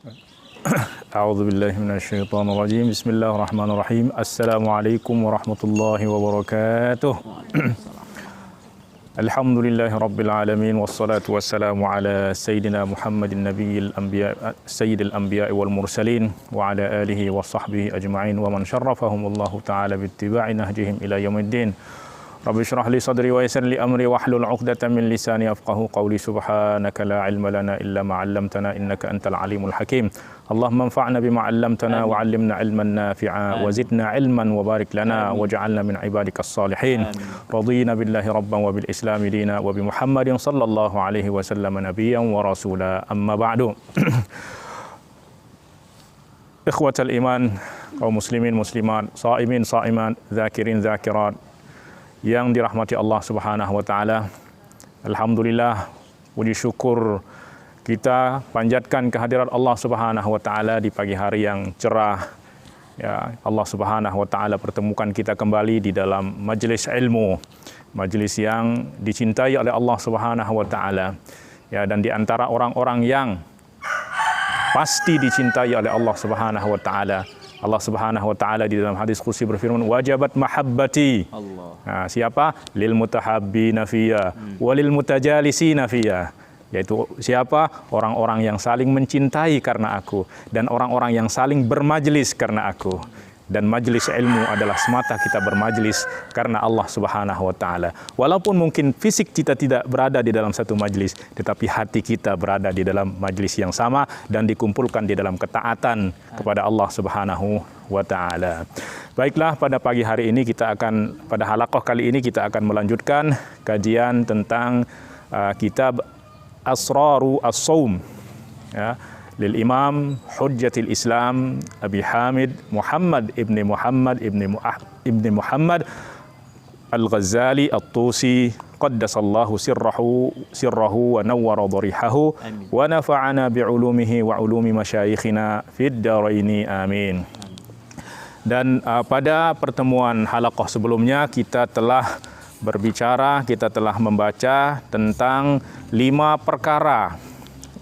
A'udzu billahi minasyaitonir rajim. Bismillahirrahmanirrahim. Assalamualaikum warahmatullahi wabarakatuh. Alhamdulillahi rabbil alamin wassalatu wassalamu ala sayyidina Muhammadin nabiyil anbiya sayyidil anbiya'i wal mursalin wa ala alihi wa sahbihi ajma'in wa man syarrafahumullahu ta'ala bittiba'i nahjihim ila yaumiddin. Rabbi shrah li sadri wa yassir li amri wahlul 'uqdatam min lisani yafqahu qawli subhanaka la ilma lana illa ma 'allamtana innaka antal alimul hakim. Allahumma anfa'na bima 'allamtana wa 'allimna 'ilman nafi'a wa zidna 'ilman wa barik lana waj'alna min ibadikas salihin. Radina billahi rabban wa bil islami dina wa bi Muhammadin sallallahu alaihi wasallam nabiyyan wa rasula. Amma ba'du. Ikhwatal iman, kaum muslimin muslimat, shaimin shaimat, dzakirin dzakirat yang dirahmati Allah Subhanahu wa taala. Alhamdulillah, puji syukur kita panjatkan kehadirat Allah Subhanahu wa taala di pagi hari yang cerah. Ya, Allah Subhanahu wa taala pertemukan kita kembali di dalam majelis ilmu, majelis yang dicintai oleh Allah Subhanahu wa taala. Ya, dan di antara orang-orang yang pasti dicintai oleh Allah Subhanahu wa taala, Allah Subhanahu wa taala di dalam hadis qudsi berfirman, wajabat mahabbati. Allah. Nah, siapa? Lil mutahabbina fiyya walil mutajalisina fiyya. Yaitu siapa? Orang-orang yang saling mencintai karena aku dan orang-orang yang saling bermajlis karena aku. Dan majlis ilmu adalah semata kita bermajlis karena Allah Subhanahu wa taala. Walaupun mungkin fisik kita tidak berada di dalam satu majlis, tetapi hati kita berada di dalam majlis yang sama dan dikumpulkan di dalam ketaatan kepada Allah Subhanahu wa taala. Baiklah, pada pagi hari ini pada halaqah kali ini kita akan melanjutkan kajian tentang kitab Asraru As-Shaum, ya, lil Imam Hujjatil Islam Abi Hamid Muhammad ibni Muhammad Al-Ghazali At-Tusi qaddasallahu sirrahu wa nawwara dharihahu wa nafa'ana bi'ulumihi wa ulumi masyayikhina fid daraini amin. Dan pada pertemuan halaqah sebelumnya kita telah membaca tentang 5 perkara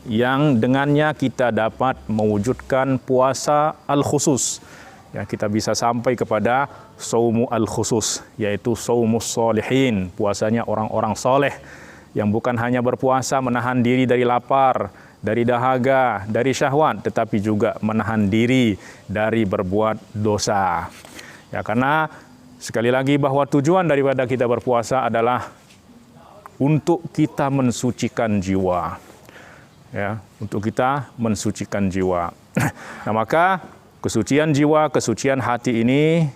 yang dengannya kita dapat mewujudkan puasa al-khusus. Ya, kita bisa sampai kepada saumu al-khusus, yaitu saumus sholihin, puasanya orang-orang soleh yang bukan hanya berpuasa menahan diri dari lapar, dari dahaga, dari syahwat, tetapi juga menahan diri dari berbuat dosa. Ya, karena sekali lagi bahwa tujuan daripada kita berpuasa adalah untuk kita mensucikan jiwa. Ya, untuk kita mensucikan jiwa. Nah, maka kesucian jiwa, kesucian hati ini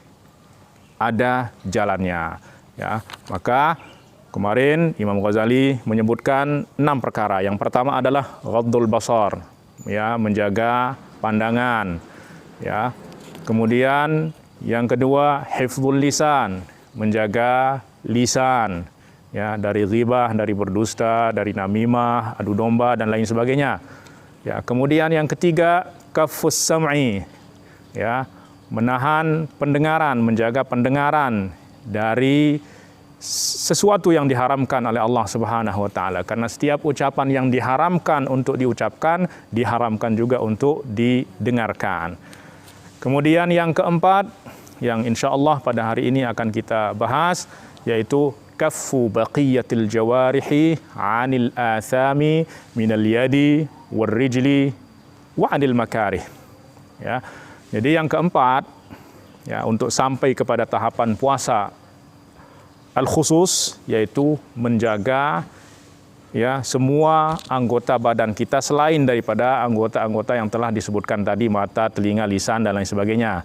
ada jalannya. Ya, maka kemarin Imam Ghazali menyebutkan 6 perkara. Yang pertama adalah ghaddul basar, ya, menjaga pandangan. Ya. Kemudian yang kedua hifdzul lisan, menjaga lisan. Ya, dari ghibah, dari berdusta, dari namimah, adu domba dan lain sebagainya. Ya, kemudian yang ketiga kaffus sam'i, ya, menahan pendengaran, menjaga pendengaran dari sesuatu yang diharamkan oleh Allah Subhanahu wa taala. Karena setiap ucapan yang diharamkan untuk diucapkan, diharamkan juga untuk didengarkan. Kemudian yang keempat, yang insya Allah pada hari ini akan kita bahas, yaitu kaffu baqiyatil jawarihi 'anil athami minal yadi warrijli wa 'anil makarih. Ya. Jadi yang keempat, ya, untuk sampai kepada tahapan puasa al-khusus, yaitu menjaga, ya, semua anggota badan kita selain daripada anggota-anggota yang telah disebutkan tadi, mata, telinga, lisan dan lain sebagainya.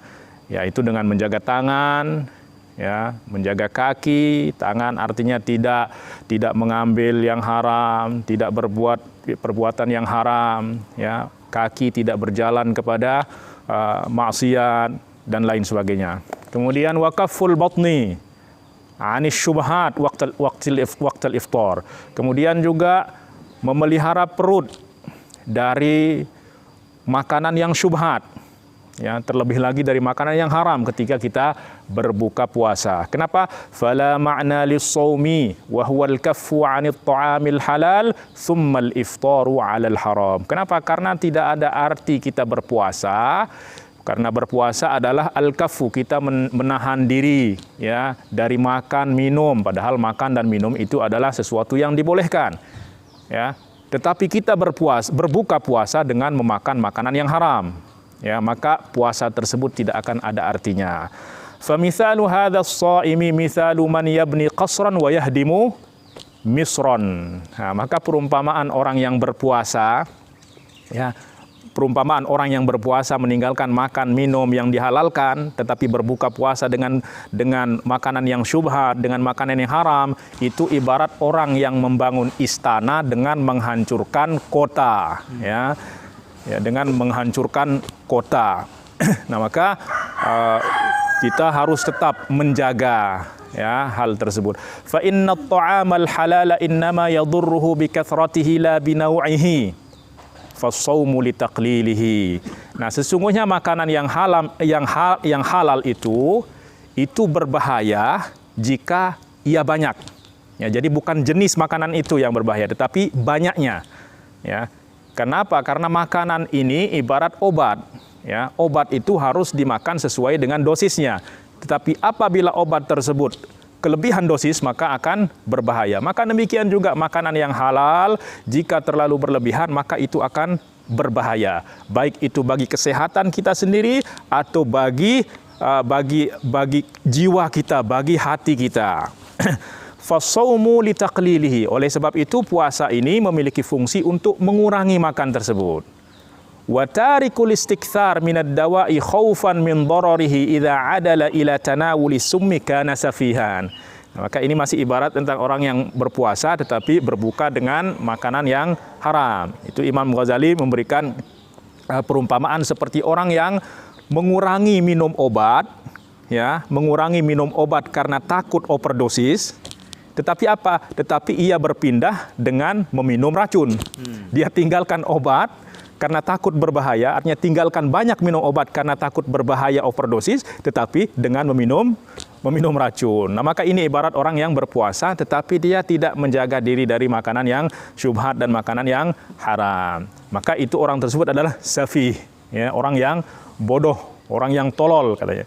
Yaitu dengan menjaga tangan, ya, menjaga kaki. Tangan artinya tidak mengambil yang haram, tidak berbuat perbuatan yang haram, ya. Kaki tidak berjalan kepada maksiat dan lain sebagainya. Kemudian waqaful batni anis syubhat waqtil iftar. Kemudian juga memelihara perut dari makanan yang syubhat. Ya, terlebih lagi dari makanan yang haram ketika kita berbuka puasa. Kenapa? Fala ma'na lis-shaumi wa huwa al-kaffu 'anit ta'amil halal thumma al-iftaru 'alal haram. Kenapa? Karena tidak ada arti kita berpuasa. Karena berpuasa adalah al-kaffu, kita menahan diri ya dari makan minum, padahal makan dan minum itu adalah sesuatu yang dibolehkan. Ya. Tetapi kita berbuka puasa dengan memakan makanan yang haram. Ya, maka puasa tersebut tidak akan ada artinya. Famithalu hadzal shaimi mithalu man yabni qasran wa yahdimu misran. Nah, maka perumpamaan orang yang berpuasa, ya, perumpamaan orang yang berpuasa meninggalkan makan minum yang dihalalkan, tetapi berbuka puasa dengan makanan yang syubhat, dengan makanan yang haram, itu ibarat orang yang membangun istana dengan menghancurkan kota, ya. Ya, dengan menghancurkan kota. Nah, maka kita harus tetap menjaga ya hal tersebut. Fa inna at-ta'amal halala innama yadurruhu bi kathratihi la bi naw'ihi. Fasaumu li taqlilihi. Nah, sesungguhnya makanan yang halal itu berbahaya jika ia banyak. Ya, jadi bukan jenis makanan itu yang berbahaya, tetapi banyaknya. Ya. Kenapa? Karena makanan ini ibarat obat. Ya, obat itu harus dimakan sesuai dengan dosisnya. Tetapi apabila obat tersebut kelebihan dosis, maka akan berbahaya. Maka demikian juga makanan yang halal, jika terlalu berlebihan, maka itu akan berbahaya. Baik itu bagi kesehatan kita sendiri atau bagi jiwa kita, bagi hati kita. Fasaumu li taqlilihi. Oleh sebab itu puasa ini memiliki fungsi untuk mengurangi makan tersebut. Wa tarikul istikthar minad dawa'i khaufan min dararihi idza adala ila tanawuli summi kana safihan. Maka ini masih ibarat tentang orang yang berpuasa tetapi berbuka dengan makanan yang haram. Itu Imam Ghazali memberikan perumpamaan seperti orang yang mengurangi minum obat, ya, mengurangi minum obat karena takut overdosis. Tetapi apa? Tetapi ia berpindah dengan meminum racun. Dia tinggalkan obat karena takut berbahaya, artinya tinggalkan banyak minum obat karena takut berbahaya overdosis, tetapi dengan meminum racun. Nah, maka ini ibarat orang yang berpuasa, tetapi dia tidak menjaga diri dari makanan yang syubhat dan makanan yang haram. Maka itu orang tersebut adalah safih, ya, orang yang bodoh, orang yang tolol katanya.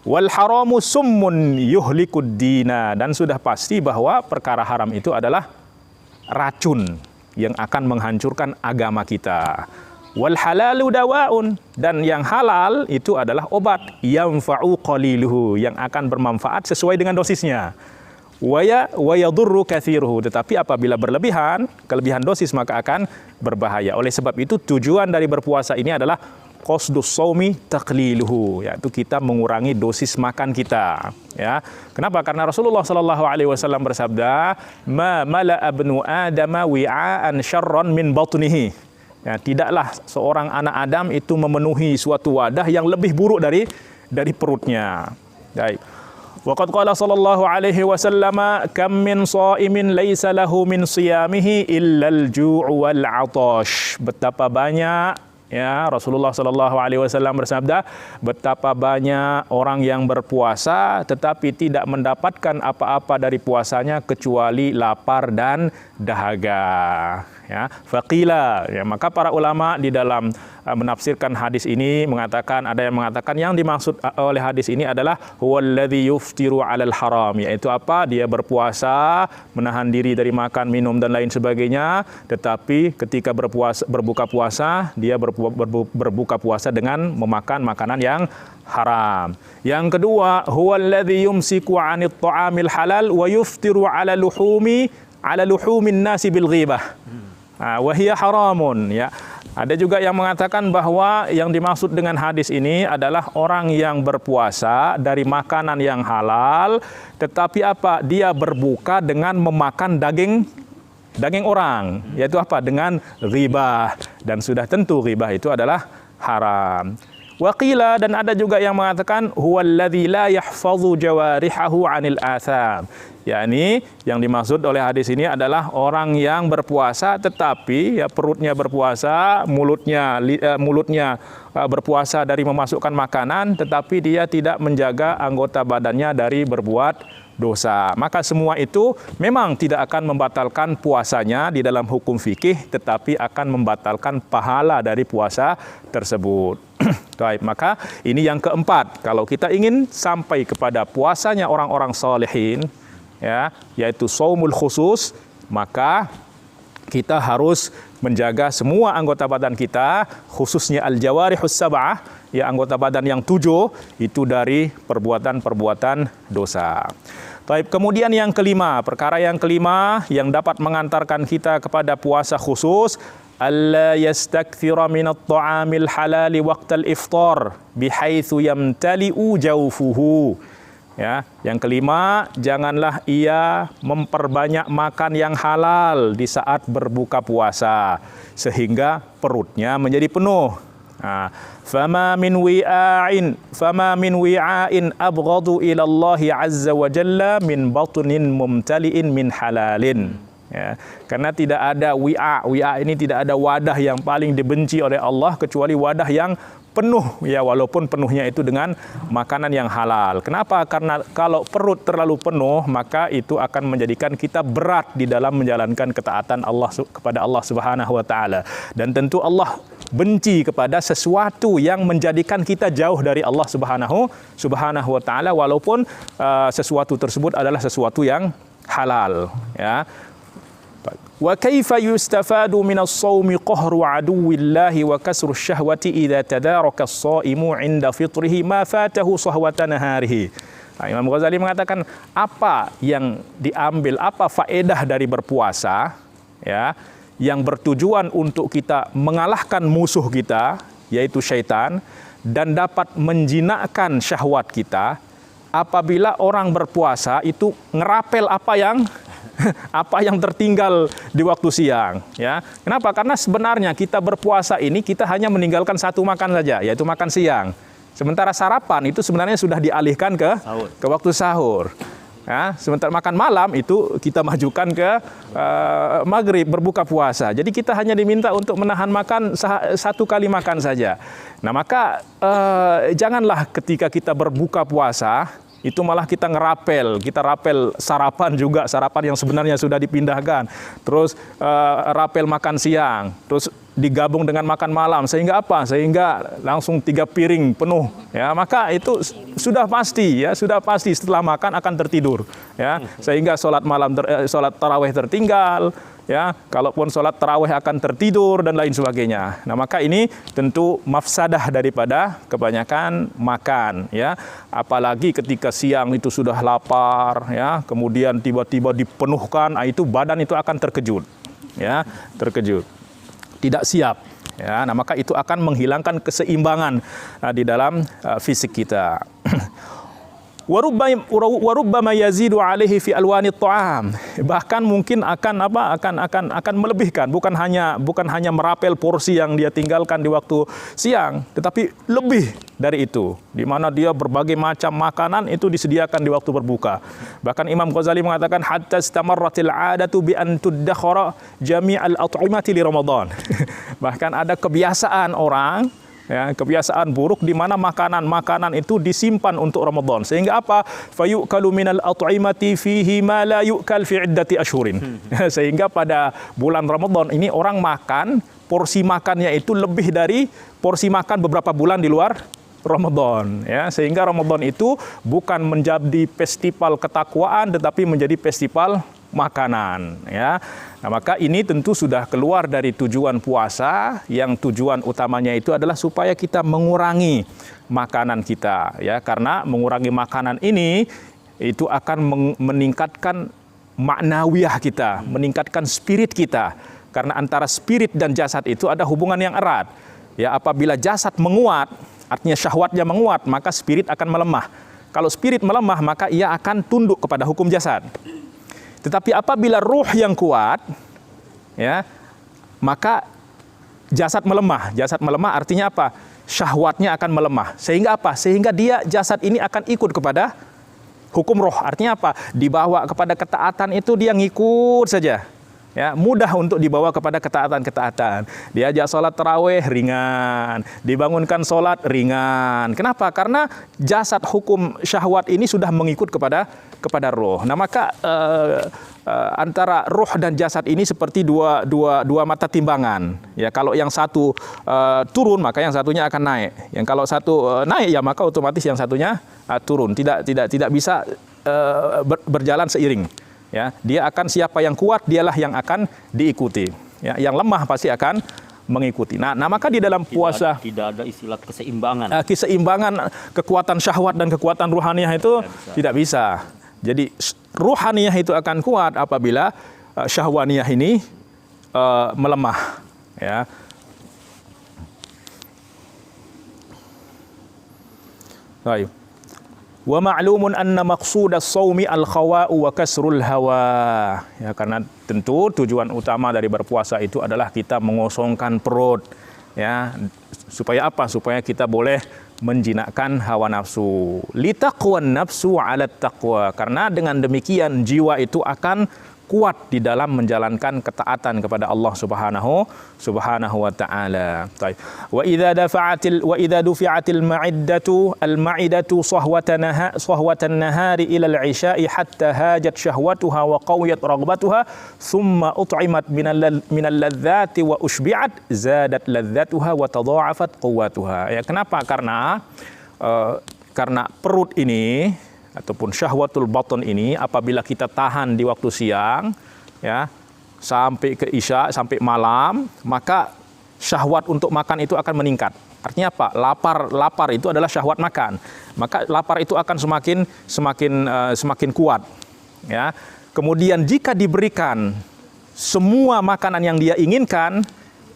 Wal haramu summun yuhlikud dina, dan sudah pasti bahwa perkara haram itu adalah racun yang akan menghancurkan agama kita. Wal halalu dawaun, dan yang halal itu adalah obat, yanfa'u qaliluhu, yang akan bermanfaat sesuai dengan dosisnya. Wa yadurru katsiruhu, tetapi apabila kelebihan dosis maka akan berbahaya. Oleh sebab itu tujuan dari berpuasa ini adalah qasdus shaumi taqliluhu, yaitu kita mengurangi dosis makan kita, ya. Kenapa? Karena Rasulullah sallallahu alaihi wasallam bersabda, "Ma mala'a ibnu adama wi'aan syarran min batnihi." Ya, tidaklah seorang anak Adam itu memenuhi suatu wadah yang lebih buruk dari perutnya. Baik. Wa qad qala sallallahu alaihi wasallam, "Kam min shaimin laisa lahu min siyamihi illa al-ju' wal 'atash." Betapa banyak, ya, Rasulullah Shallallahu Alaihi Wasallam bersabda, betapa banyak orang yang berpuasa tetapi tidak mendapatkan apa-apa dari puasanya kecuali lapar dan dahaga. Ya, faqila. Ya, maka para ulama di dalam menafsirkan hadis ini mengatakan, ada yang mengatakan yang dimaksud oleh hadis ini adalah huwallazi yuftiru 'alal haram, yaitu apa? Dia berpuasa, menahan diri dari makan, minum dan lain sebagainya, tetapi ketika berbuka puasa, dia berbuka puasa dengan memakan makanan yang haram. Yang kedua, huwallazi yumsiku 'anit ta'amil halal wa yuftiru 'ala luhumin nasi bil ghibah. Wa hiya haramun, ya. Ada juga yang mengatakan bahwa yang dimaksud dengan hadis ini adalah orang yang berpuasa dari makanan yang halal, tetapi apa? Dia berbuka dengan memakan daging orang, yaitu apa? Dengan ghibah. Dan sudah tentu ghibah itu adalah haram. Waqila, dan ada juga yang mengatakan huwallazi la yahfazu jawarihahu 'anil atham. Yakni yang dimaksud oleh hadis ini adalah orang yang berpuasa tetapi ya perutnya berpuasa, mulutnya berpuasa dari memasukkan makanan, tetapi dia tidak menjaga anggota badannya dari berbuat dosa. Maka semua itu memang tidak akan membatalkan puasanya di dalam hukum fikih, tetapi akan membatalkan pahala dari puasa tersebut. Baik, maka ini yang keempat. Kalau kita ingin sampai kepada puasanya orang-orang salihin, ya, yaitu shaumul khusus, maka kita harus menjaga semua anggota badan kita, khususnya al-jawarihus sab'ah, ya, anggota badan yang 7 itu dari perbuatan-perbuatan dosa. Baik, kemudian yang kelima, perkara yang kelima yang dapat mengantarkan kita kepada puasa khusus, alla yastakthira minat ta'amil halali waqtal iftar bihaitsu yamtali'u jawfuhu. Ya, yang kelima, janganlah ia memperbanyak makan yang halal di saat berbuka puasa sehingga perutnya menjadi penuh. Fama min wi'ain abghadu ila Allah azza wa jalla min batnin mumtali'in min halalin. Ya, karena tidak ada wi'a ini tidak ada wadah yang paling dibenci oleh Allah kecuali wadah yang penuh, ya, walaupun penuhnya itu dengan makanan yang halal. Kenapa? Karena kalau perut terlalu penuh, maka itu akan menjadikan kita berat di dalam menjalankan ketaatan Allah kepada Allah Subhanahu wa taala. Dan tentu Allah benci kepada sesuatu yang menjadikan kita jauh dari Allah Subhanahu wa taala, walaupun sesuatu tersebut adalah sesuatu yang halal, ya. Wa kaifa yustafadu min as-shaumi qahru aduwillahi wa kasru syahwati idza tadaraka as-shaimu 'inda fitrihi ma fatahu sahwata naharihi. Imam Ghazali mengatakan apa yang diambil, apa faedah dari berpuasa, ya, yang bertujuan untuk kita mengalahkan musuh kita yaitu syaitan dan dapat menjinakkan syahwat kita apabila orang berpuasa itu ngerapel apa yang tertinggal di waktu siang, ya. Kenapa? Karena sebenarnya kita berpuasa ini kita hanya meninggalkan satu makan saja, yaitu makan siang. Sementara sarapan itu sebenarnya sudah dialihkan ke waktu sahur. Ya, sementara makan malam itu kita majukan ke maghrib, berbuka puasa. Jadi kita hanya diminta untuk menahan makan satu kali makan saja. Nah, maka janganlah ketika kita berbuka puasa itu malah kita kita rapel sarapan juga, sarapan yang sebenarnya sudah dipindahkan. Terus rapel makan siang, terus digabung dengan makan malam, sehingga apa? Sehingga langsung 3 piring penuh, ya. Maka itu sudah pasti setelah makan akan tertidur, ya. Sehingga sholat tarawih tertinggal, ya. Kalaupun sholat tarawih akan tertidur dan lain sebagainya. Nah, maka ini tentu mafsadah daripada kebanyakan makan, ya. Apalagi ketika siang itu sudah lapar, ya, kemudian tiba-tiba dipenuhkan, itu badan itu akan terkejut, ya, tidak siap, ya. Nah, maka itu akan menghilangkan keseimbangan di dalam fisik kita. Warubbama yazidu alaihi fi alwani ta'am. Bahkan mungkin akan melebihkan, bukan hanya merapel porsi yang dia tinggalkan di waktu siang, tetapi lebih dari itu, di mana dia berbagai macam makanan itu disediakan di waktu berbuka. Bahkan Imam Ghazali mengatakan hatta istamarratil 'adatu bi an tuddakhara jami'al at'imati li Ramadan. Bahkan ada kebiasaan orang, ya, kebiasaan buruk di mana makanan itu disimpan untuk Ramadan, sehingga apa? Fayu'kalu minal at'imati fihi ma la yu'kal fi iddati ashhurin. Sehingga pada bulan Ramadan ini orang makan, porsi makannya itu lebih dari porsi makan beberapa bulan di luar Ramadan, ya. Sehingga Ramadan itu bukan menjadi festival ketakwaan tetapi menjadi festival makanan, ya. Nah, maka ini tentu sudah keluar dari tujuan puasa, yang tujuan utamanya itu adalah supaya kita mengurangi makanan kita, ya. Karena mengurangi makanan ini itu akan meningkatkan maknawiyah kita, meningkatkan spirit kita. Karena antara spirit dan jasad itu ada hubungan yang erat. Ya, apabila jasad menguat, artinya syahwatnya menguat, maka spirit akan melemah. Kalau spirit melemah, maka ia akan tunduk kepada hukum jasad. Tetapi apabila ruh yang kuat, ya, maka jasad melemah. Jasad melemah artinya apa? syahwatnya akan melemah. Sehingga apa? Sehingga dia jasad ini akan ikut kepada hukum roh. Artinya apa? Dibawa kepada ketaatan itu dia ngikut saja. Ya, mudah untuk dibawa kepada ketaatan-ketaatan. Diajak sholat tarawih ringan, dibangunkan sholat ringan. Kenapa? Karena jasad hukum syahwat ini sudah mengikut kepada roh. Nah maka antara roh dan jasad ini seperti dua mata timbangan. Ya, kalau yang satu turun maka yang satunya akan naik. Yang kalau satu naik ya maka otomatis yang satunya turun. Tidak bisa berjalan seiring. Ya, dia akan siapa yang kuat dialah yang akan diikuti. Ya, yang lemah pasti akan mengikuti. Nah maka di dalam puasa tidak ada istilah keseimbangan. Keseimbangan kekuatan syahwat dan kekuatan ruhaniyah itu tidak bisa. Jadi ruhaniyah itu akan kuat apabila syahwaniyah ini melemah. Ya. Baik. Wa ma'lumun anna maqsudas shaumi al-khawa'u wa kasrul hawa. Ya, karena tentu tujuan utama dari berpuasa itu adalah kita mengosongkan perut. Ya, supaya apa? Supaya kita boleh menjinakkan hawa nafsu. Litaqwan nafsu 'ala taqwa. Karena dengan demikian jiwa itu akan kuat di dalam menjalankan ketaatan kepada Allah Subhanahu wa taala. Baik. Wa idza dufi'atil ma'idatu sahwatan nahari ila al-'isha'i hatta hajat syahwatuha wa qawiyat raghbatuha thumma ut'imat minal ladzati wa ushbi'at zadat ladzatuha wa tadha'afat quwwatuha. Ya, kenapa? Karena perut ini ataupun syahwatul batin ini apabila kita tahan di waktu siang ya sampai ke isya, sampai malam, maka syahwat untuk makan itu akan meningkat. Artinya apa? Lapar itu adalah syahwat makan. Maka lapar itu akan semakin kuat ya. Kemudian jika diberikan semua makanan yang dia inginkan,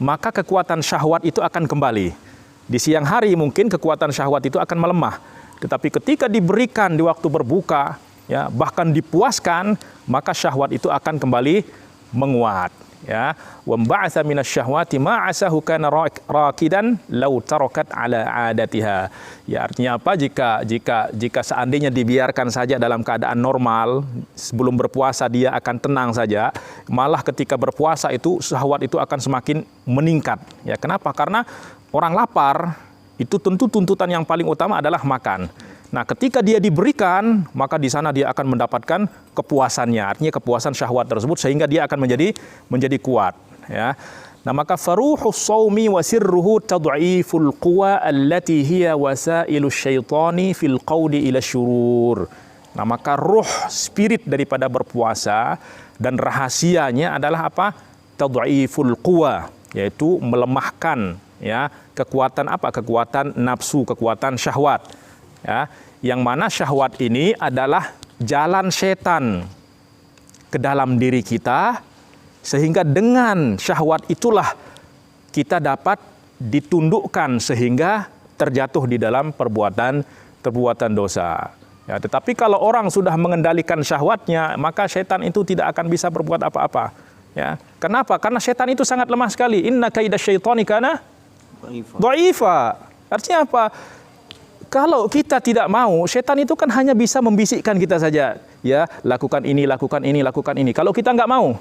maka kekuatan syahwat itu akan kembali. Di siang hari mungkin kekuatan syahwat itu akan melemah. Tetapi ketika diberikan di waktu berbuka, ya, bahkan dipuaskan, maka syahwat itu akan kembali menguat. Ya, wa ba'atsa minasyahwati ma asahu kana raqidan law tarakat ala adatiha. Ya, artinya apa? Jika seandainya dibiarkan saja dalam keadaan normal, sebelum berpuasa dia akan tenang saja, malah ketika berpuasa itu syahwat itu akan semakin meningkat. Ya, kenapa? Karena orang lapar itu tentu tuntutan yang paling utama adalah makan. Nah, ketika dia diberikan, maka di sana dia akan mendapatkan kepuasannya. Artinya kepuasan syahwat tersebut sehingga dia akan menjadi kuat. Ya. Nah, maka faruhus shaumi wa sirruhu tad'iful quwa allati hiya wasailu syaitani fil qaudi ila syurur. Nah, maka ruh spirit daripada berpuasa dan rahasianya adalah apa? Tad'iful quwa, yaitu melemahkan ya kekuatan apa? Kekuatan nafsu, kekuatan syahwat. Ya, yang mana syahwat ini adalah jalan setan ke dalam diri kita, sehingga dengan syahwat itulah kita dapat ditundukkan sehingga terjatuh di dalam perbuatan dosa. Ya, tetapi kalau orang sudah mengendalikan syahwatnya, maka setan itu tidak akan bisa berbuat apa-apa. Ya, kenapa? Karena setan itu sangat lemah sekali. Inna kaidasyaitani kana dha'ifa. Artinya apa? Kalau kita tidak mau, setan itu kan hanya bisa membisikkan kita saja. Ya, lakukan ini, lakukan ini, lakukan ini. Kalau kita nggak mau,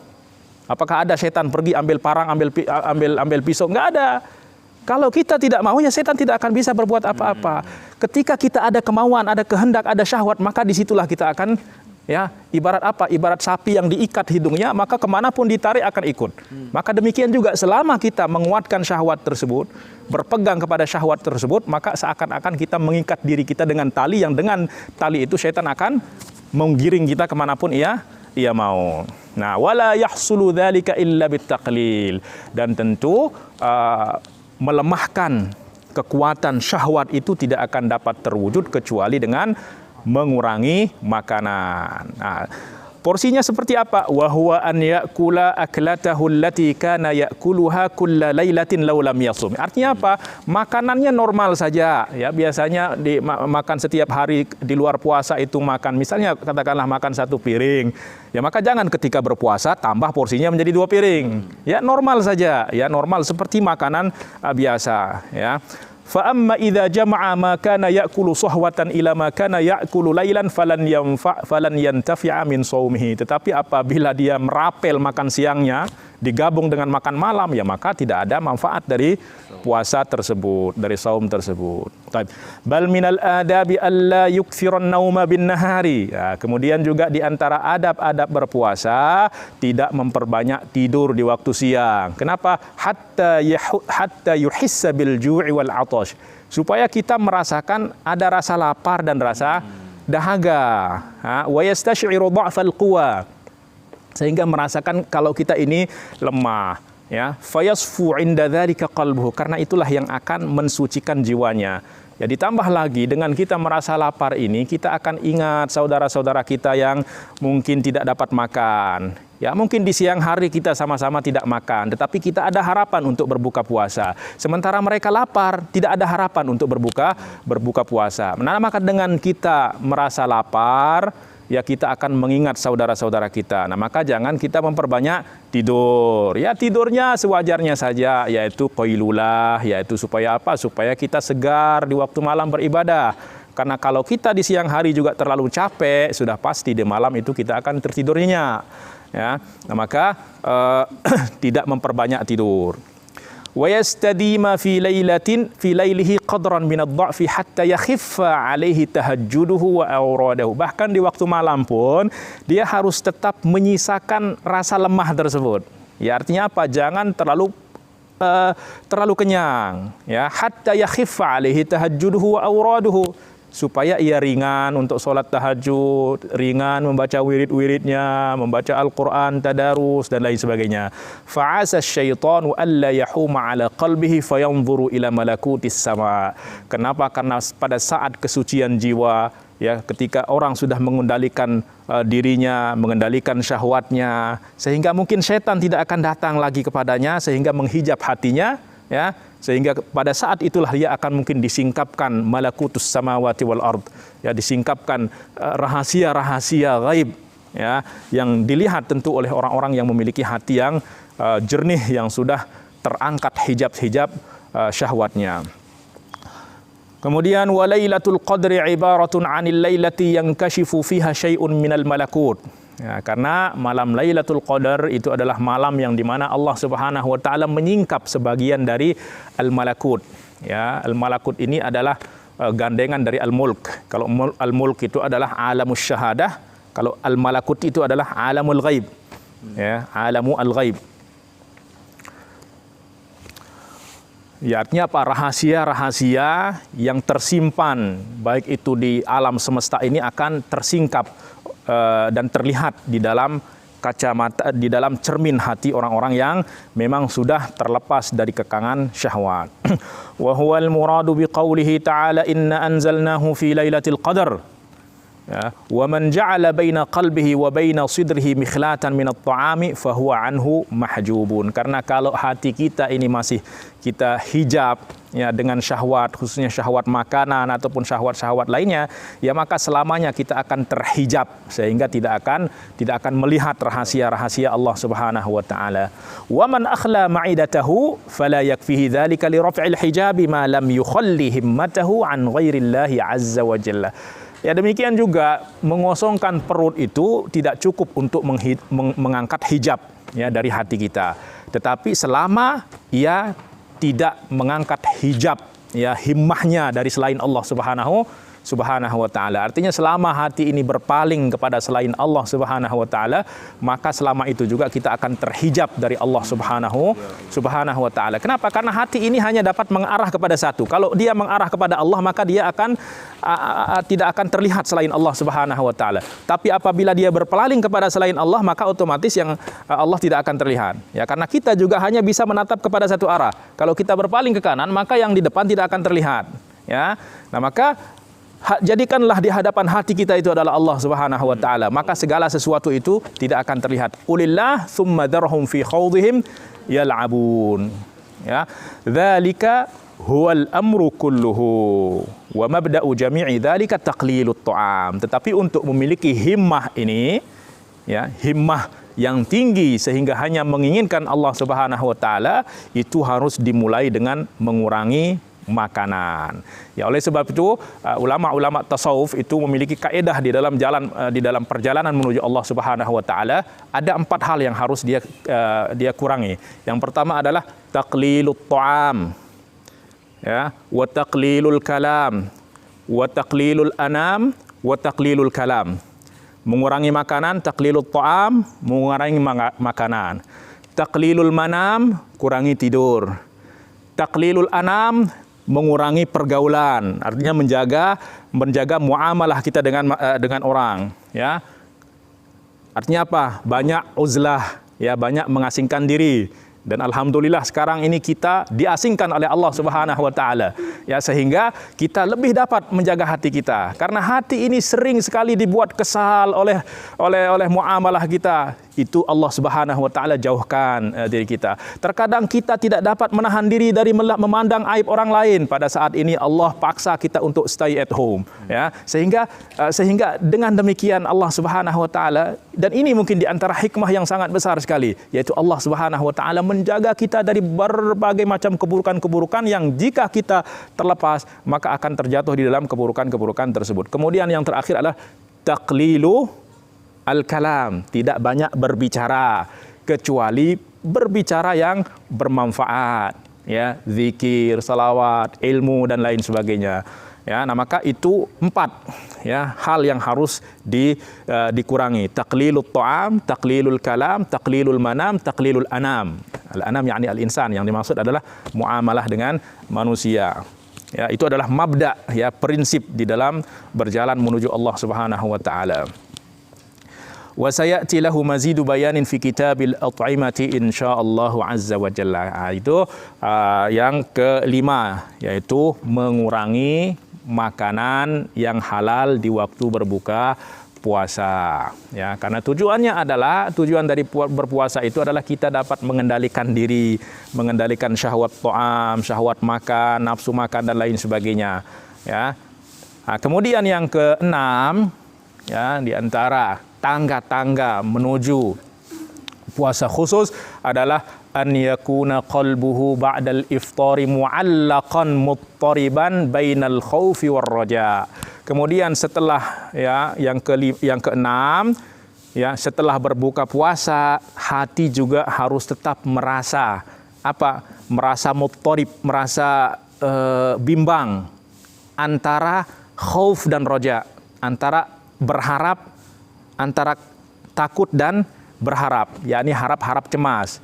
apakah ada setan pergi ambil parang, ambil pisau? Nggak ada. Kalau kita tidak mau, ya setan tidak akan bisa berbuat apa-apa. Ketika kita ada kemauan, ada kehendak, ada syahwat, maka disitulah kita akan, ya, ibarat apa? Ibarat sapi yang diikat hidungnya, maka kemanapun ditarik akan ikut. Maka demikian juga selama kita menguatkan syahwat tersebut, berpegang kepada syahwat tersebut, maka seakan-akan kita mengikat diri kita dengan tali, yang dengan tali itu syaitan akan menggiring kita kemanapun ia mau. Nah, wala yahsulu dzalika illa bitaqlil. Dan tentu melemahkan kekuatan syahwat itu tidak akan dapat terwujud kecuali dengan mengurangi makanan. Nah, porsinya seperti apa? Wa huwa an ya'kula aklatahu allati kana ya'kuluha kulla lailatin law lam yasum. Artinya apa? Makanannya normal saja, ya. Biasanya makan setiap hari di luar puasa itu makan, misalnya katakanlah makan 1 piring. Ya, maka jangan ketika berpuasa tambah porsinya menjadi 2 piring. Ya, normal saja, ya, normal seperti makanan biasa, ya. Fa amma idza jama'a ma kana ya'kulu sahwatan ila ma kana ya'kulu lailan falan yantafi'a min shaumihi. Tetapi apabila dia merapel makan siangnya digabung dengan makan malam, ya maka tidak ada manfaat dari puasa tersebut, dari saum tersebut. Bal minal adabi alla yukthiran nauma bin nahari. Ya, kemudian juga di antara adab-adab berpuasa tidak memperbanyak tidur di waktu siang. Kenapa? Hatta yuhissa bil ju'i wal 'atash. Supaya kita merasakan ada rasa lapar dan rasa dahaga. Wa yastash'iru dha'fal quwa. Sehingga merasakan kalau kita ini lemah, ya. Fayasfu 'inda dzalika qalbuhu, karena itulah yang akan mensucikan jiwanya. Ya, ditambah lagi dengan kita merasa lapar ini, kita akan ingat saudara-saudara kita yang mungkin tidak dapat makan. Ya, mungkin di siang hari kita sama-sama tidak makan, tetapi kita ada harapan untuk berbuka puasa. Sementara mereka lapar, tidak ada harapan untuk berbuka puasa. Nah, maka dengan kita merasa lapar, ya kita akan mengingat saudara-saudara kita. Nah, maka jangan kita memperbanyak tidur. Ya, tidurnya sewajarnya saja, yaitu qailulah, yaitu supaya apa? Supaya kita segar di waktu malam beribadah. Karena kalau kita di siang hari juga terlalu capek, sudah pasti di malam itu kita akan tertidur nyenyak. Ya, nah, maka tidak memperbanyak tidur. Wa yastadima fi lailihi qadran min ad-dha'fi hatta yakhiffa 'alaihi tahajjuduhu wa awradahu. Bahkan di waktu malam pun dia harus tetap menyisakan rasa lemah tersebut. Ya, artinya apa? Jangan terlalu kenyang, ya. Hatta yakhiffa 'alaihi tahajjuduhu wa awraduhu, supaya ia ringan untuk sholat tahajud, ringan membaca wirid-wiridnya, membaca Al-Quran, tadarus, dan lain sebagainya. Fa'asa syaitanu alla yahuma ala qalbihi fayanzuru ila malakutis sama. Kenapa? Karena pada saat kesucian jiwa, ya, ketika orang sudah mengendalikan dirinya, mengendalikan syahwatnya, sehingga mungkin syaitan tidak akan datang lagi kepadanya, sehingga menghijab hatinya, ya, sehingga pada saat itulah dia akan mungkin disingkapkan malakutus samawati wal ard, ya, disingkapkan rahasia-rahasia gaib, ya, yang dilihat tentu oleh orang-orang yang memiliki hati yang jernih, yang sudah terangkat hijab-hijab syahwatnya. Kemudian walailatul qadri ibaratun 'anil lailati yankashifu fiha syai'un minal malakut. Ya, karena malam Lailatul Qadar itu adalah malam yang dimana Allah Subhanahu wa taala menyingkap sebagian dari al-malakut. Ya, al-malakut ini adalah gandengan dari al-mulk. Kalau al-mulk itu adalah alamus syahadah, kalau al-malakut itu adalah alamul ghaib. Ya, alamu al-ghaib. Ya, artinya apa? Rahasia-rahasia yang tersimpan baik itu di alam semesta ini akan tersingkap dan terlihat di dalam kacamata, di dalam cermin hati orang-orang yang memang sudah terlepas dari kekangan syahwat. Wa huwal muradu biqaulihi ta'ala inna anzalnahu fi lailatul qadar. Ya, wa man ja'ala baina qalbihi wa baina sidrihi mikhlatan min at-ta'ami fa huwa anhu mahjubun. Karena kalau hati kita ini masih kita hijab, ya, dengan syahwat, khususnya syahwat makanan ataupun syahwat-syahwat lainnya, ya maka selamanya kita akan terhijab, sehingga tidak akan melihat rahasia-rahasia Allah Subhanahu wa taala. Wa man akhla ma'idatahu fala yakfihi dzalika li raf'il hijabi ma lam yukhalli himmatahu an ghairillahi azza wa jalla. Ya, demikian juga mengosongkan perut itu tidak cukup untuk mengangkat hijab, ya, dari hati kita. Tetapi selama ia tidak mengangkat hijab, ya, himmahnya dari selain Allah Subhanahu wa taala. Artinya selama hati ini berpaling kepada selain Allah Subhanahu wa taala, maka selama itu juga kita akan terhijab dari Allah Subhanahu wa taala. Kenapa? Karena hati ini hanya dapat mengarah kepada satu. Kalau dia mengarah kepada Allah, maka dia akan tidak akan terlihat selain Allah Subhanahu wa taala. Tapi apabila dia berpaling kepada selain Allah, maka otomatis yang Allah tidak akan terlihat. Ya, karena kita juga hanya bisa menatap kepada satu arah. Kalau kita berpaling ke kanan, maka yang di depan tidak akan terlihat. Ya. Nah, maka jadikanlah di hadapan hati kita itu adalah Allah Subhanahu wa taala, maka segala sesuatu itu tidak akan terlihat. Qulillah tsumma dharhum fi khawdihim yal'abun. Ya, dzalika huwal amru kulluhu wa mabda'u jami'i dzalika taqlilut ta'am. Tetapi untuk memiliki himmah ini, ya, himmah yang tinggi sehingga hanya menginginkan Allah Subhanahu wa taala, itu harus dimulai dengan mengurangi makanan. Ya, oleh sebab itu ulama-ulama tasawuf itu memiliki kaedah di dalam perjalanan menuju Allah Subhanahu wa taala, ada 4 hal yang harus dia kurangi. Yang pertama adalah taqlilut ta'am, ya, wa taqlilul kalam, wa taqlilul anam, wa taqlilul kalam. Mengurangi makanan, taqlilut ta'am, mengurangi makanan. Taqlilul manam, kurangi tidur. Taqlilul anam, mengurangi pergaulan, artinya menjaga muamalah kita dengan orang, ya. Artinya apa? Banyak uzlah, ya, banyak mengasingkan diri. Dan alhamdulillah sekarang ini kita diasingkan oleh Allah Subhanahu wa taala. Ya, sehingga kita lebih dapat menjaga hati kita. Karena hati ini sering sekali dibuat kesal oleh muamalah kita. Itu Allah Subhanahu wa taala jauhkan diri kita. Terkadang kita tidak dapat menahan diri dari memandang aib orang lain. Pada saat ini Allah paksa kita untuk stay at home, ya. Sehingga dengan demikian Allah Subhanahu wa taala, dan ini mungkin di antara hikmah yang sangat besar sekali, yaitu Allah Subhanahu wa taala menjaga kita dari berbagai macam keburukan-keburukan yang jika kita terlepas maka akan terjatuh di dalam keburukan-keburukan tersebut. Kemudian yang terakhir adalah taqlilu al-kalam, tidak banyak berbicara kecuali berbicara yang bermanfaat, ya, zikir, salawat, ilmu dan lain sebagainya. Ya, nah maka itu 4, ya, hal yang harus dikurangi. Taqlilut ta'am, taqlilul kalam, taqlilul manam, taqlilul anam. Al-anam yakni al-insan, yang dimaksud adalah muamalah dengan manusia. Ya, itu adalah mabda, ya, prinsip di dalam berjalan menuju Allah Subhanahu wa taala. Wa sayati lahu mazidu bayanin fi kitabil at'imati insyaallah azza wa jalla. Itu yang kelima, yaitu mengurangi makanan yang halal di waktu berbuka puasa. Ya, karena tujuan dari berpuasa itu adalah kita dapat mengendalikan diri, mengendalikan syahwat ta'am, syahwat makan, nafsu makan dan lain sebagainya. Ya. Nah, kemudian yang keenam, ya, di antara tangga-tangga menuju puasa khusus adalah an yakuna qalbuhu ba'dal iftari mu'allaqan muttariban bainal khaufi war raja. Kemudian setelah, ya, yang keenam, ya, setelah berbuka puasa hati juga harus tetap merasa apa? Merasa muttarib, merasa bimbang antara khauf dan roja, antara berharap, antara takut dan berharap, yakni harap-harap cemas.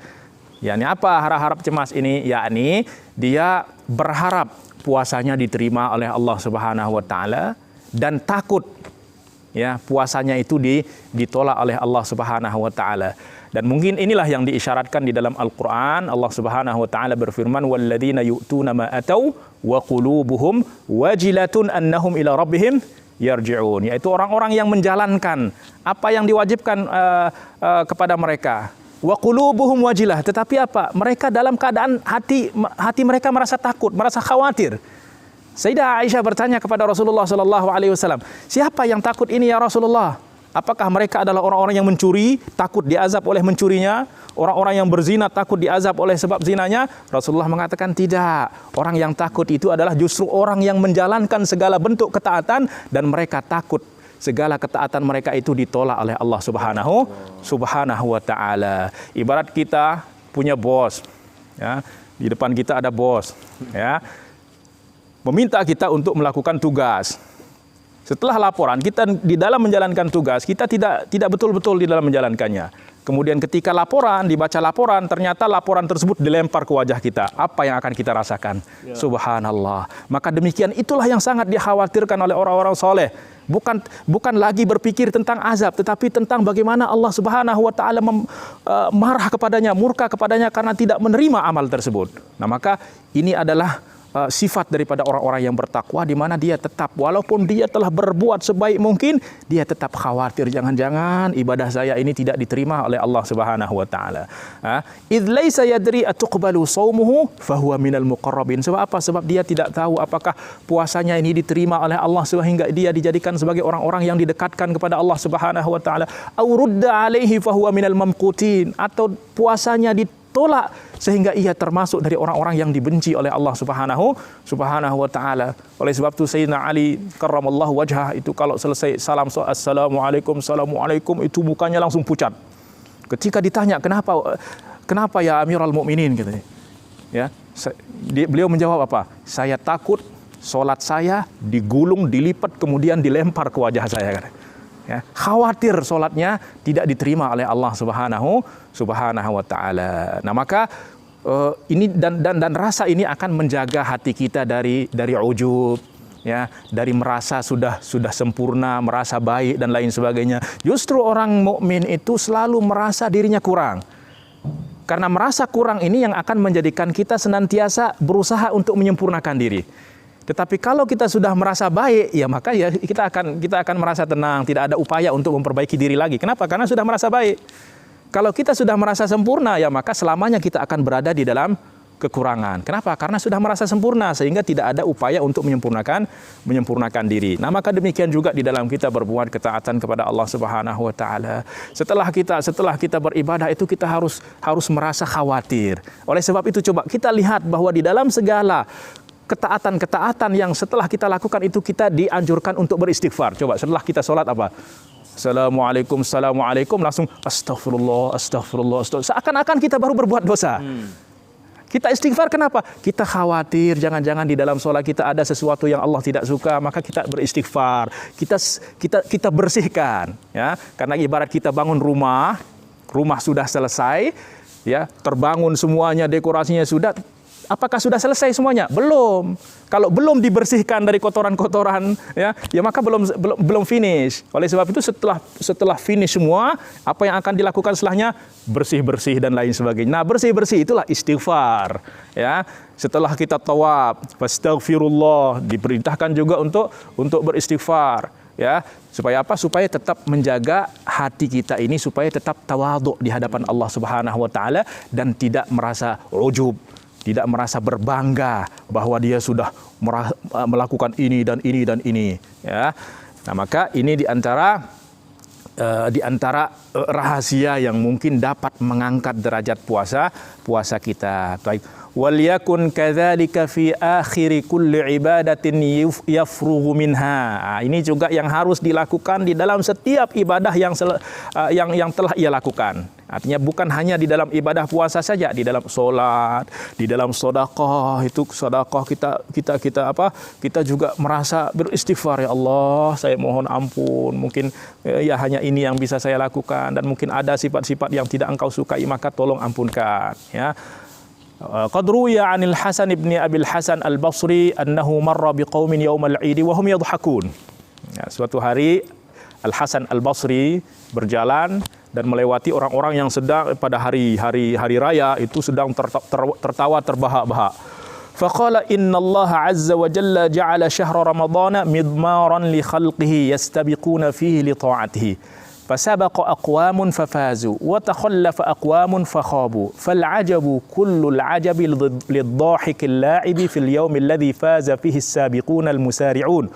Yakni apa harap-harap cemas ini? Yakni dia berharap puasanya diterima oleh Allah Subhanahu wa taala dan takut, ya, puasanya itu ditolak oleh Allah Subhanahu wa taala. Dan mungkin inilah yang diisyaratkan di dalam Al-Qur'an. Allah Subhanahu wa taala berfirman, walladzina yu'tuna ma atau wa qulubuhum wajilatun annahum ila rabbihim yarji'un, yaitu orang-orang yang menjalankan apa yang diwajibkan kepada mereka. Wa qulubuhum wajilah, tetapi apa? Mereka dalam keadaan hati mereka merasa takut, merasa khawatir. Sayyidah Aisyah bertanya kepada Rasulullah sallallahu alaihi wasallam, "Siapa yang takut ini ya Rasulullah? Apakah mereka adalah orang-orang yang mencuri, takut diazab oleh mencurinya? Orang-orang yang berzina takut diazab oleh sebab zinanya?" Rasulullah mengatakan tidak. Orang yang takut itu adalah justru orang yang menjalankan segala bentuk ketaatan dan mereka takut segala ketaatan mereka itu ditolak oleh Allah Subhanahu wa taala. Ibarat kita punya bos, ya. Di depan kita ada bos, ya. Meminta kita untuk melakukan tugas. Setelah laporan, kita di dalam menjalankan tugas, kita tidak betul-betul di dalam menjalankannya. Kemudian ketika dibaca laporan, ternyata laporan tersebut dilempar ke wajah kita. Apa yang akan kita rasakan? Ya. Subhanallah. Maka demikian itulah yang sangat dikhawatirkan oleh orang-orang soleh. Bukan lagi berpikir tentang azab, tetapi tentang bagaimana Allah Subhanahu wa taala marah kepadanya, murka kepadanya karena tidak menerima amal tersebut. Nah, maka ini adalah sifat daripada orang-orang yang bertakwa, di mana dia tetap, walaupun dia telah berbuat sebaik mungkin, dia tetap khawatir jangan-jangan ibadah saya ini tidak diterima oleh Allah Subhanahu wa taala. Idz laisa yadri atuqbalu shaumuhu fahuwa minal muqarrabin. Sebab apa? Sebab dia tidak tahu apakah puasanya ini diterima oleh Allah sehingga dia dijadikan sebagai orang-orang yang didekatkan kepada Allah Subhanahu wa taala. Au rudda alaihi fahuwa minal mamqutin, atau puasanya tolak sehingga ia termasuk dari orang-orang yang dibenci oleh Allah Subhanahu wa taala. Oleh sebab itu Sayyidina Ali karramallahu wajhah itu kalau selesai salam assalamualaikum itu mukanya langsung pucat. Ketika ditanya kenapa ya Amirul Mukminin gitu ya. Beliau menjawab apa? Saya takut solat saya digulung, dilipat kemudian dilempar ke wajah saya. Ya, khawatir solatnya tidak diterima oleh Allah Subhanahu wa taala. Nah, maka ini dan rasa ini akan menjaga hati kita dari ujub, ya, dari merasa sudah sempurna, merasa baik dan lain sebagainya. Justru orang mukmin itu selalu merasa dirinya kurang. Karena merasa kurang ini yang akan menjadikan kita senantiasa berusaha untuk menyempurnakan diri. Tetapi kalau kita sudah merasa baik, ya maka ya kita akan merasa tenang, tidak ada upaya untuk memperbaiki diri lagi. Kenapa? Karena sudah merasa baik. Kalau kita sudah merasa sempurna, ya maka selamanya kita akan berada di dalam kekurangan. Kenapa? Karena sudah merasa sempurna sehingga tidak ada upaya untuk menyempurnakan diri. Nah, maka demikian juga di dalam kita berbuat ketaatan kepada Allah Subhanahu wa taala. Setelah kita beribadah itu kita harus merasa khawatir. Oleh sebab itu coba kita lihat bahwa di dalam segala ketaatan yang setelah kita lakukan itu kita dianjurkan untuk beristighfar. Coba setelah kita sholat apa? Assalamualaikum langsung astagfirullah. Seakan-akan kita baru berbuat dosa. Kita istighfar kenapa? Kita khawatir jangan-jangan di dalam sholat kita ada sesuatu yang Allah tidak suka, maka kita beristighfar. Kita bersihkan, ya. Karena ibarat kita bangun rumah sudah selesai, ya, terbangun semuanya, dekorasinya sudah. Apakah sudah selesai semuanya? Belum. Kalau belum dibersihkan dari kotoran-kotoran, ya maka belum finish. Oleh sebab itu setelah finish semua, apa yang akan dilakukan setelahnya? Bersih-bersih dan lain sebagainya. Nah, bersih-bersih itulah istighfar, ya. Setelah kita tawaf, fastaghfirullah, diperintahkan juga untuk beristighfar, ya. Supaya apa? Supaya tetap menjaga hati kita ini supaya tetap tawadhu di hadapan Allah Subhanahu wa taala dan tidak merasa ujub. Tidak merasa berbangga bahwa dia sudah melakukan ini dan ini, ya. Nah, maka ini di antara rahasia yang mungkin dapat mengangkat derajat puasa kita. Baik. Wal yakun kadzalika fi akhir kulli ibadatin yafrughu minha. Ini juga yang harus dilakukan di dalam setiap ibadah yang telah ia lakukan. Artinya bukan hanya di dalam ibadah puasa saja, di dalam sholat, di dalam sedekah, itu sedekah kita juga merasa beristighfar, ya Allah, saya mohon ampun, mungkin ya hanya ini yang bisa saya lakukan dan mungkin ada sifat-sifat yang tidak Engkau sukai, maka tolong ampunkan, ya. Qad ruwiya 'anil Hasan ibn Abil Hasan Al-Basri annahu marra biqaumin yaumal 'id wa hum yadhhakun. Ya, suatu hari Al Hasan Al-Basri berjalan dan melewati orang-orang yang sedang pada hari raya itu sedang tertawa terbahak-bahak. Faqala inna Allah azza wa jalla ja'ala syahra ramadhana midmaran li khalqihi yastabiquna fihi li ta'atihi. فسبق أقوام ففازوا وتخلف أقوام فخابوا فالعجب كل العجب للضاحك اللاعب في اليوم الذي فاز فيه السابقون المسارعون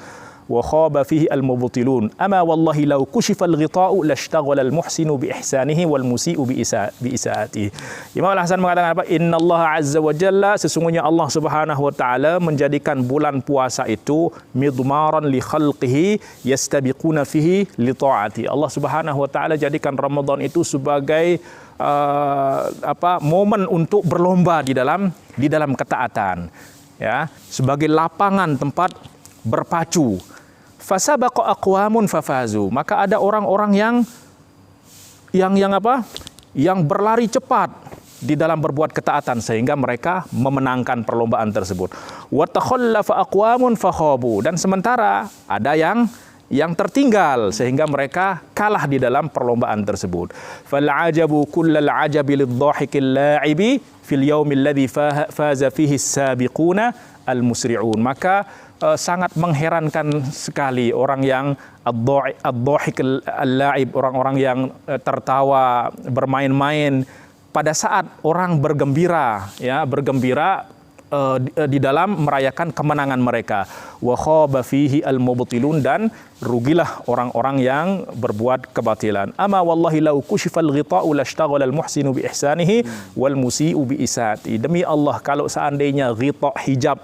وخاب فيه المبطلون أما والله لو كشف الغطاء لاشتغل المحسن بإحسانه والمسيء بإساءته. Imam Al-Hasan mengatakan apa? Inna Allah azza wa jalla, sesungguhnya Allah subhanahu wa ta'ala menjadikan bulan puasa itu midmaran li khalqihi yastabiquna fihi li ta'ati. Allah subhanahu wa ta'ala jadikan Ramadan itu sebagai momen untuk berlomba di dalam ketaatan, ya, sebagai lapangan tempat berpacu. Fasabaqa aqwamun fafazu, maka ada orang-orang yang berlari cepat di dalam berbuat ketaatan sehingga mereka memenangkan perlombaan tersebut. Wa takhallafa aqwamun fakhabu, dan sementara ada yang tertinggal sehingga mereka kalah di dalam perlombaan tersebut. Fal ajabu kullal ajabi lidh-dhahikil la'ibi fil yaumil ladzi faza fihi as-sabiquna al-musri'un. Maka sangat mengherankan sekali orang yang ad-dhahik al-la'ib, orang-orang yang tertawa, bermain-main pada saat orang bergembira, ya, di dalam merayakan kemenangan mereka. Wa khaba fihi al-mubtilun, dan rugilah orang-orang yang berbuat kebatilan. Ama wallahi law kushifal ghita'u lashtaghala al-muhsinu bi ihsanihi wal musii'u bi isaati. Demi Allah, kalau seandainya ghita' hijab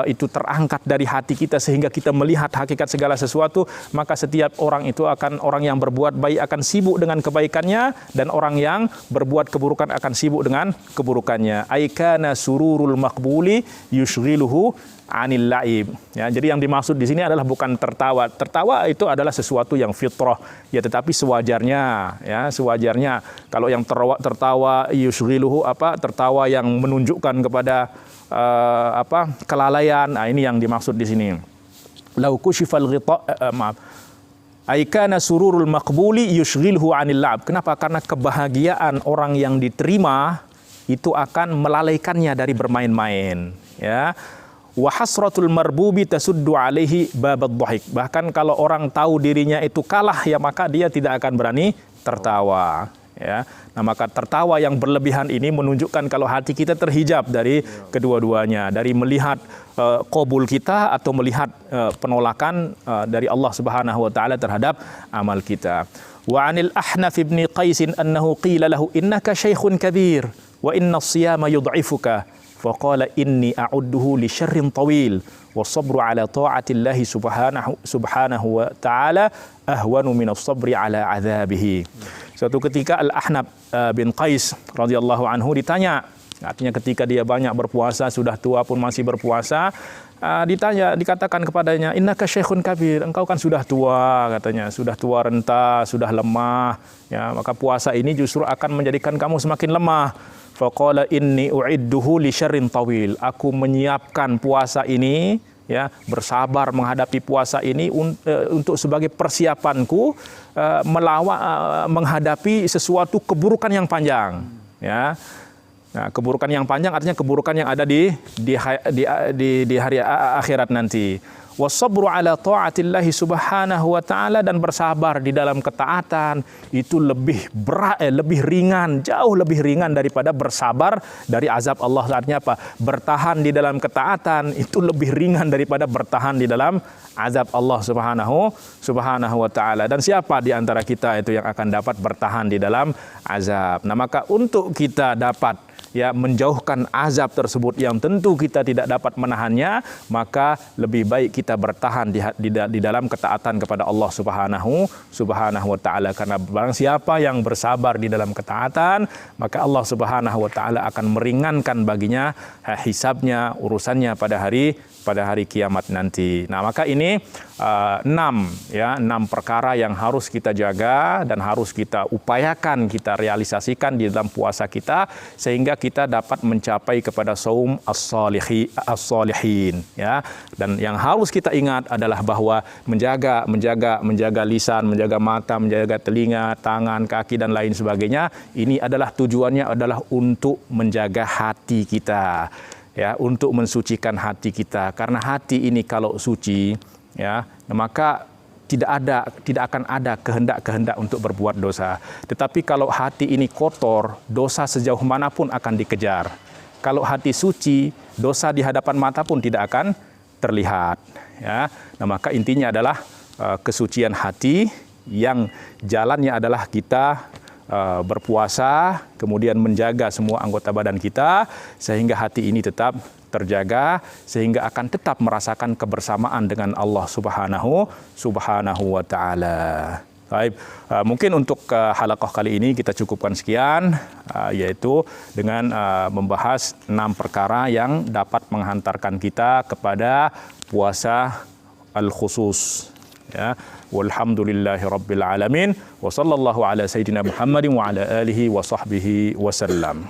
itu terangkat dari hati kita sehingga kita melihat hakikat segala sesuatu, maka setiap orang itu orang yang berbuat baik akan sibuk dengan kebaikannya, dan orang yang berbuat keburukan akan sibuk dengan keburukannya. Aikana sururul maqbuli yushghiluhu anil laib. Ya, jadi yang dimaksud di sini adalah bukan tertawa. Tertawa itu adalah sesuatu yang fitrah, ya, tetapi sewajarnya, ya, sewajarnya. Kalau yang tertawa yushghiluhu tertawa yang menunjukkan kepada kelalaian. Nah, ini yang dimaksud di sini. Lau kushifal ghita' aikana sururul maqbuli yushghilhu 'anil la'ab. Kenapa? Karena kebahagiaan orang yang diterima itu akan melalaikannya dari bermain-main, ya. Wa hasratul marbubi tasuddu 'alaihi babad dhahik. Bahkan kalau orang tahu dirinya itu kalah, ya maka dia tidak akan berani tertawa, ya. Nah, maka tertawa yang berlebihan ini menunjukkan kalau hati kita terhijab dari kedua-duanya, dari melihat qabul kita atau melihat penolakan dari Allah Subhanahu wa taala terhadap amal kita. Wa 'anil Ahnaf bin Qais annahu qila lahu innaka syaikhun kabir wa inna as-siyama yud'ifuka faqala inni a'udduhu li syarrin tawil was-sabru 'ala ta'atillahi subhanahu wa ta'ala ahwanu min as-sabri 'ala 'adzabihi. Suatu ketika Al-Ahnaf bin Qais radhiyallahu anhu ditanya, artinya ketika dia banyak berpuasa, sudah tua pun masih berpuasa, dikatakan kepadanya, innaka syekhun kabir, engkau kan sudah tua, katanya, sudah tua renta, sudah lemah, ya, maka puasa ini justru akan menjadikan kamu semakin lemah. Faqala inni u'idduhu li syarrin tawil. Aku menyiapkan puasa ini, ya, bersabar menghadapi puasa ini untuk sebagai persiapanku menghadapi sesuatu keburukan yang panjang, ya. Nah, keburukan yang panjang artinya keburukan yang ada di hari akhirat nanti. Wasabru 'ala ta'atillahi subhanahu wa ta'ala, dan bersabar di dalam ketaatan itu lebih berat, lebih ringan, jauh lebih ringan daripada bersabar dari azab Allah. Artinya apa? Bertahan di dalam ketaatan itu lebih ringan daripada bertahan di dalam azab Allah subhanahu wa ta'ala. Dan siapa di antara kita itu yang akan dapat bertahan di dalam azab? Nah, maka untuk kita dapat, ya, menjauhkan azab tersebut yang tentu kita tidak dapat menahannya, maka lebih baik kita bertahan di dalam ketaatan kepada Allah subhanahu wa ta'ala. Karena barang siapa yang bersabar di dalam ketaatan, maka Allah subhanahu wa ta'ala akan meringankan baginya hisabnya, urusannya pada hari kiamat nanti. Nah, maka ini 6 perkara yang harus kita jaga dan harus kita upayakan, kita realisasikan di dalam puasa kita, sehingga kita dapat mencapai kepada saum as-salihin, ya. Dan yang harus kita ingat adalah bahwa menjaga lisan, menjaga mata, menjaga telinga, tangan, kaki dan lain sebagainya, ini adalah tujuannya adalah untuk menjaga hati kita, ya, untuk mensucikan hati kita. Karena hati ini kalau suci, ya, maka tidak akan ada kehendak-kehendak untuk berbuat dosa. Tetapi kalau hati ini kotor, dosa sejauh manapun akan dikejar. Kalau hati suci, dosa di hadapan mata pun tidak akan terlihat, ya. Nah, maka intinya adalah kesucian hati, yang jalannya adalah kita berpuasa, kemudian menjaga semua anggota badan kita sehingga hati ini tetap terjaga, sehingga akan tetap merasakan kebersamaan dengan Allah subhanahu wa ta'ala. Baik, mungkin untuk halaqah kali ini kita cukupkan sekian, yaitu dengan membahas 6 perkara yang dapat menghantarkan kita kepada puasa al-khusus, ya. Walhamdulillahi rabbil alamin wa sallallahu ala sayyidina Muhammadin wa ala alihi wa sahbihi wasallam.